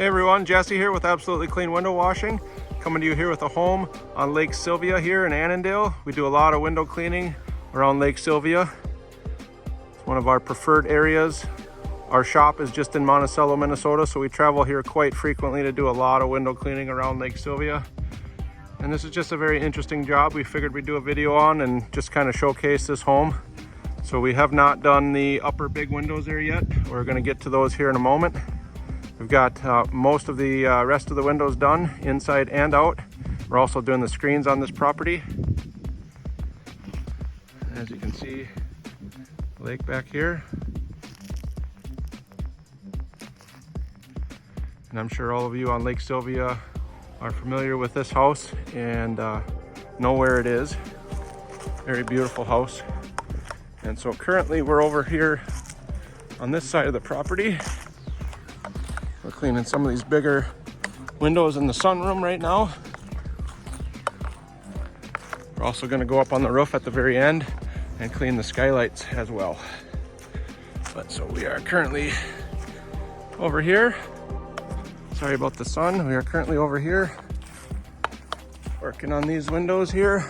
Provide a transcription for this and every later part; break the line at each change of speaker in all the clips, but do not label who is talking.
everyone, Jesse here with Absolutely Clean Window Washing, coming to you here with a home on Lake Sylvia here in Annandale. We do a lot of window cleaning around Lake Sylvia. It's one of our preferred areas. Our shop is just in Monticello, Minnesota, so we travel here quite frequently to do a lot of window cleaning around Lake Sylvia. And this is just a very interesting job we figured we'd do a video on and just kind of showcase this home. So we have not done the upper big windows there yet. We're going to get to those here in a moment. We've got most of the rest of the windows done, inside and out. We're also doing the screens on this property. As you can see, the lake back here. And I'm sure all of you on Lake Sylvia are familiar with this house and know where it is. Very beautiful house. And so currently we're over here on this side of the property. We're cleaning some of these bigger windows in the sunroom right now. We're also going to go up on the roof at the very end and clean the skylights as well. But so we are currently over here. Sorry about the sun. We are currently over here working on these windows here.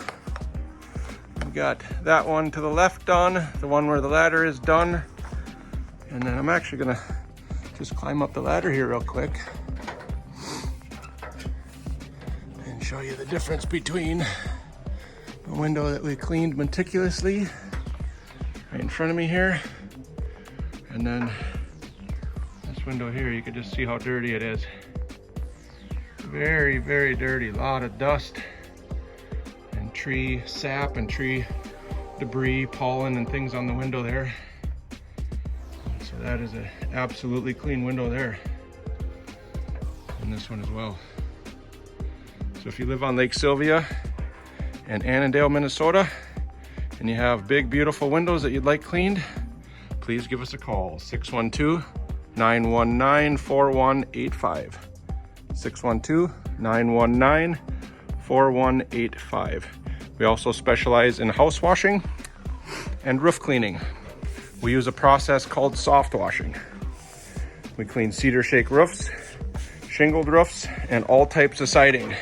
We got that one to the left done, the one where the ladder is done. And then I'm actually going to just climb up the ladder here real quick and show you the difference between the window that we cleaned meticulously right in front of me here and then this window here. You can just see how dirty it is. Very, very dirty. A lot of dust and tree sap and tree debris, pollen and things on the window there. So that is an absolutely clean window there. And this one as well. So if you live on Lake Sylvia and Annandale, Minnesota, and you have big, beautiful windows that you'd like cleaned, please give us a call, 612-919-4185. 612-919-4185. We also specialize in house washing and roof cleaning. We use a process called soft washing. We clean cedar shake roofs, shingled roofs, and all types of siding,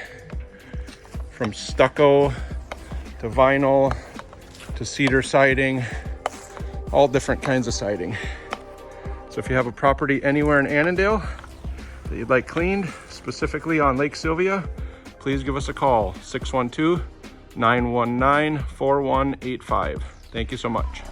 from stucco to vinyl to cedar siding, all different kinds of siding. So if you have a property anywhere in Annandale that you'd like cleaned, specifically on Lake Sylvia, please give us a call, 612-919-4185. Thank you so much.